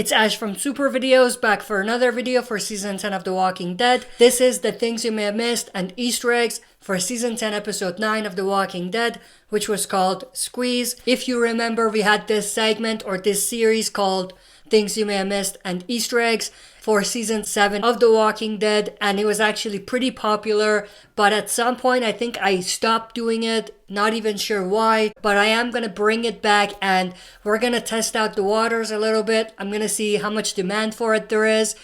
It's Ash from Super Videos, back for another video for Season 10 of The Walking Dead. This is the things you may have missed and Easter eggs for Season 10 Episode 9 of The Walking Dead, which was called Squeeze. If you remember, we had this segment or this series called Things You May Have Missed and Easter Eggs for Season 7 of The Walking Dead, and it was actually pretty popular, but at some point I think I stopped doing it, not even sure why, but I am going to bring it back and we're going to test out the waters a little bit. I'm going to see how much demand for it there is,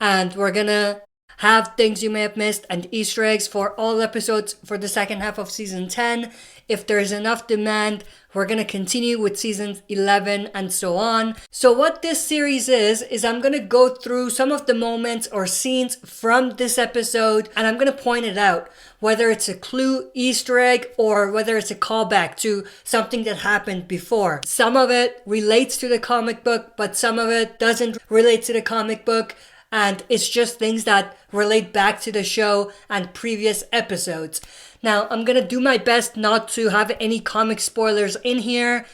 and we're going to have things you may have missed and Easter eggs for all episodes for the second half of Season 10. If there's enough demand, we're going to continue with Season 11 and so on. So what this series is I'm going to go through some of the moments or scenes from this episode and I'm going to point it out, whether it's a clue, Easter egg, or whether it's a callback to something that happened before. Some of it relates to the comic book, but some of it doesn't relate to the comic book. And it's just things that relate back to the show and previous episodes. Now, I'm going to do my best not to have any comic spoilers in here.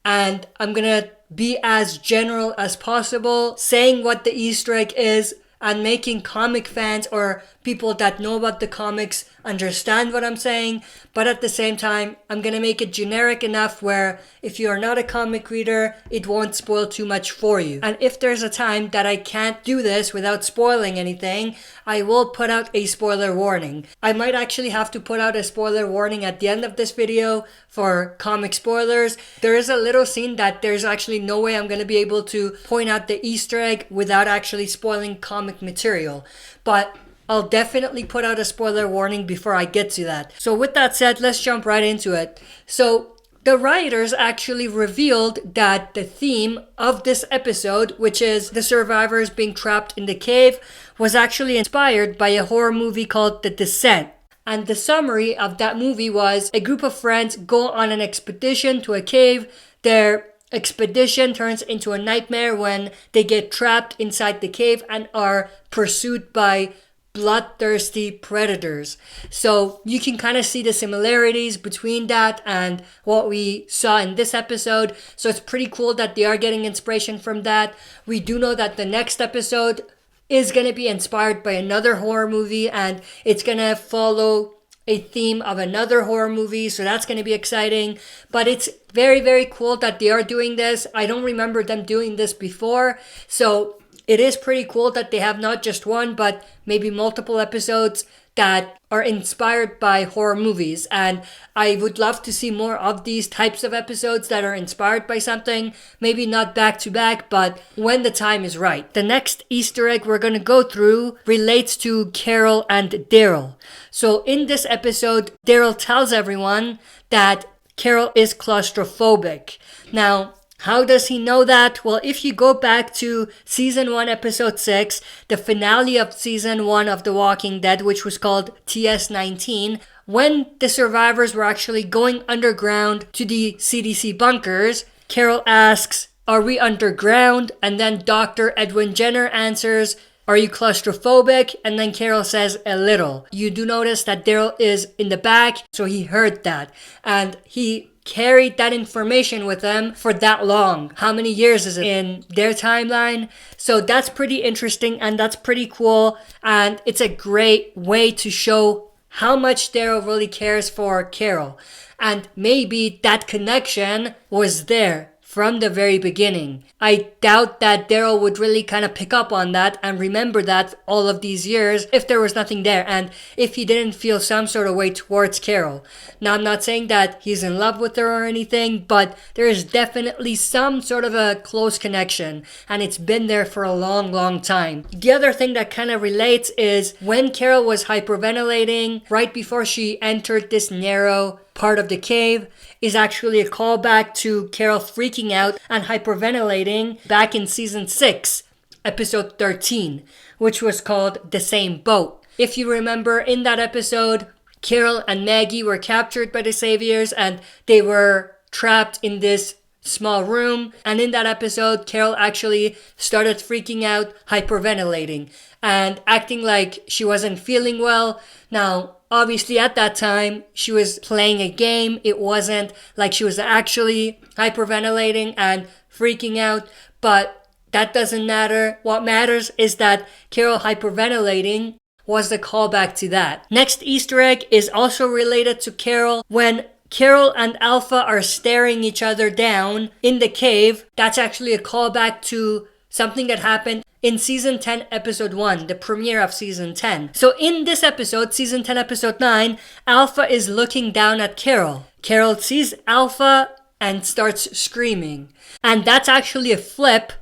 And I'm going to be as general as possible, saying what the Easter egg is and making comic fans or people that know about the comics understand what I'm saying. But at the same time, I'm going to make it generic enough where if you are not a comic reader, it won't spoil too much for you. And if there's a time that I can't do this without spoiling anything, I will put out a spoiler warning. I might actually have to put out a spoiler warning at the end of this video for comic spoilers. There is a little scene that there's actually no way I'm going to be able to point out the Easter egg without actually spoiling comic material. But I'll definitely put out a spoiler warning before I get to that. So with that said, let's jump right into it. So the writers actually revealed that the theme of this episode, which is the survivors being trapped in the cave, was actually inspired by a horror movie called The Descent. And the summary of that movie was a group of friends go on an expedition to a cave. Their expedition turns into a nightmare when they get trapped inside the cave and are pursued by bloodthirsty predators. So you can kind of see the similarities between that and what we saw in this episode. So it's pretty cool that they are getting inspiration from that. We do know that the next episode is going to be inspired by another horror movie and it's going to follow a theme of another horror movie, so that's going to be exciting. But it's very, very cool that they are doing this. I don't remember them doing this before, so it is pretty cool that they have not just one, but maybe multiple episodes that are inspired by horror movies. And I would love to see more of these types of episodes that are inspired by something. Maybe not back to back, but when the time is right. The next Easter egg we're going to go through relates to Carol and Daryl. So in this episode, Daryl tells everyone that Carol is claustrophobic. Now, how does he know that? Well, if you go back to Season 1, Episode 6, the finale of Season 1 of The Walking Dead, which was called TS-19, when the survivors were actually going underground to the CDC bunkers, Carol asks, "Are we underground?" And then Dr. Edwin Jenner answers, "Are you claustrophobic?" And then Carol says, "A little." You do notice that Daryl is in the back, so he heard that. And he carried that information with them for that long. How many years is it in their timeline? So that's pretty interesting and that's pretty cool. And it's a great way to show how much Daryl really cares for Carol. And maybe that connection was there from the very beginning. I doubt that Daryl would really kind of pick up on that and remember that all of these years if there was nothing there and if he didn't feel some sort of way towards Carol. Now, I'm not saying that he's in love with her or anything, but there is definitely some sort of a close connection and it's been there for a long, long time. The other thing that kind of relates is when Carol was hyperventilating right before she entered this narrow part of the cave is actually a callback to Carol freaking out and hyperventilating back in Season 6, Episode 13, which was called The Same Boat. If you remember, in that episode, Carol and Maggie were captured by the Saviors and they were trapped in this small room. And in that episode, Carol actually started freaking out, hyperventilating, and acting like she wasn't feeling well. Now, obviously at that time, she was playing a game. It wasn't like she was actually hyperventilating and freaking out. But that doesn't matter. What matters is that Carol hyperventilating was the callback to that. Next Easter egg is also related to Carol. When Carol and Alpha are staring each other down in the cave, that's actually a callback to something that happened in season 10 episode 1, the premiere of season 10. So in this episode, season 10 episode 9, Alpha is looking down at Carol. Carol sees Alpha and starts screaming. And that's actually a flip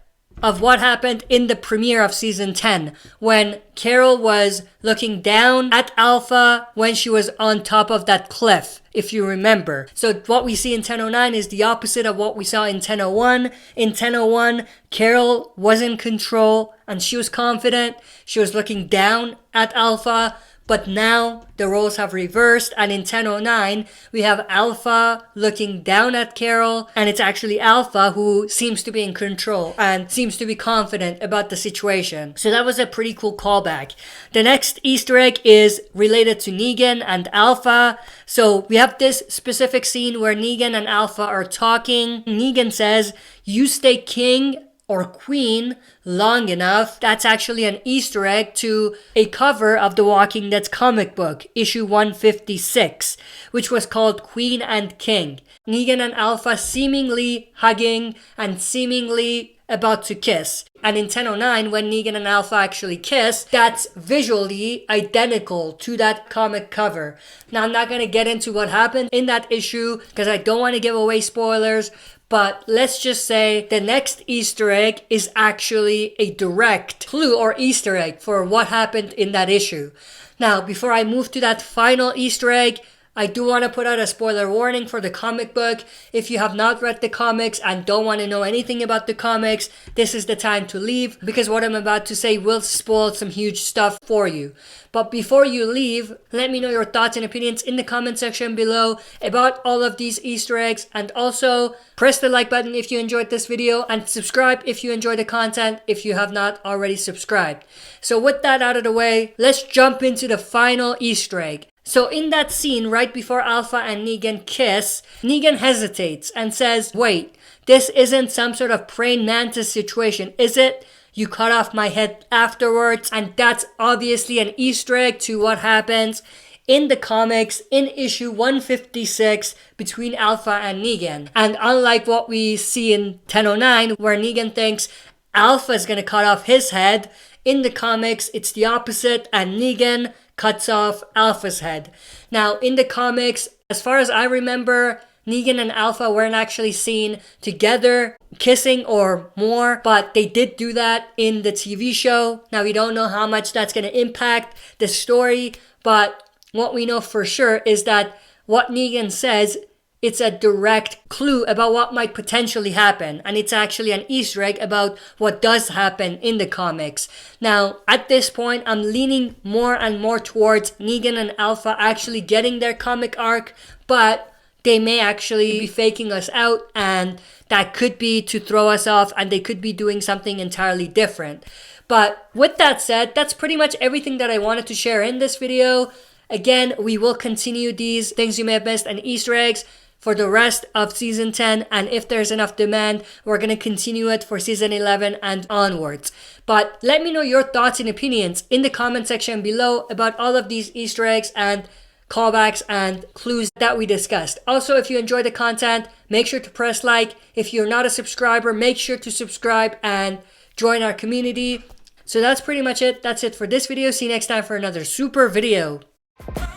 of what happened in the premiere of season 10, when Carol was looking down at Alpha when she was on top of that cliff, if you remember. So what we see in 1009 is the opposite of what we saw in 1001. In 1001, Carol was in control and she was confident. She was looking down at Alpha. But now the roles have reversed, and in 1009 we have Alpha looking down at Carol, and it's actually Alpha who seems to be in control and seems to be confident about the situation. So that was a pretty cool callback. The next Easter egg is related to Negan and Alpha. So we have this specific scene where Negan and Alpha are talking. Negan says, "You stay king or queen long enough." That's actually an Easter egg to a cover of The Walking Dead's comic book, issue 156, which was called Queen and King. Negan and Alpha seemingly hugging and seemingly about to kiss. And in 1009, when Negan and Alpha actually kiss, that's visually identical to that comic cover. Now, I'm not going to get into what happened in that issue because I don't want to give away spoilers, but let's just say the next Easter egg is actually a direct clue or Easter egg for what happened in that issue. Now, before I move to that final Easter egg, I do want to put out a spoiler warning for the comic book. If you have not read the comics and don't want to know anything about the comics, this is the time to leave, because what I'm about to say will spoil some huge stuff for you. But before you leave, let me know your thoughts and opinions in the comment section below about all of these Easter eggs, and also press the like button if you enjoyed this video and subscribe if you enjoy the content if you have not already subscribed. So with that out of the way, let's jump into the final Easter egg. So in that scene right before Alpha and Negan kiss, Negan hesitates and says, "Wait, this isn't some sort of praying mantis situation, is it? You cut off my head afterwards." And that's obviously an Easter egg to what happens in the comics in issue 156 between Alpha and Negan. And unlike what we see in 1009, where Negan thinks Alpha is going to cut off his head, in the comics it's the opposite, and Negan cuts off Alpha's head. Now, in the comics, as far as I remember, Negan and Alpha weren't actually seen together kissing or more, but they did do that in the TV show. Now, we don't know how much that's going to impact the story, but what we know for sure is that what Negan says, it's a direct clue about what might potentially happen. And it's actually an Easter egg about what does happen in the comics. Now, at this point, I'm leaning more and more towards Negan and Alpha actually getting their comic arc, but they may actually be faking us out, and that could be to throw us off, and they could be doing something entirely different. But with that said, that's pretty much everything that I wanted to share in this video. Again, we will continue these things you may have missed and Easter eggs for the rest of season 10, and if there's enough demand, we're going to continue it for season 11 and onwards. But let me know your thoughts and opinions in the comment section below about all of these Easter eggs and callbacks and clues that we discussed. Also, if you enjoy the content, make sure to press like. If you're not a subscriber, make sure to subscribe and join our community. So that's pretty much it. That's it for this video. See you next time for another super video.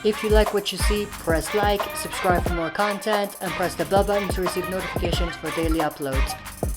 If you like what you see, press like, subscribe for more content, and press the bell button to receive notifications for daily uploads.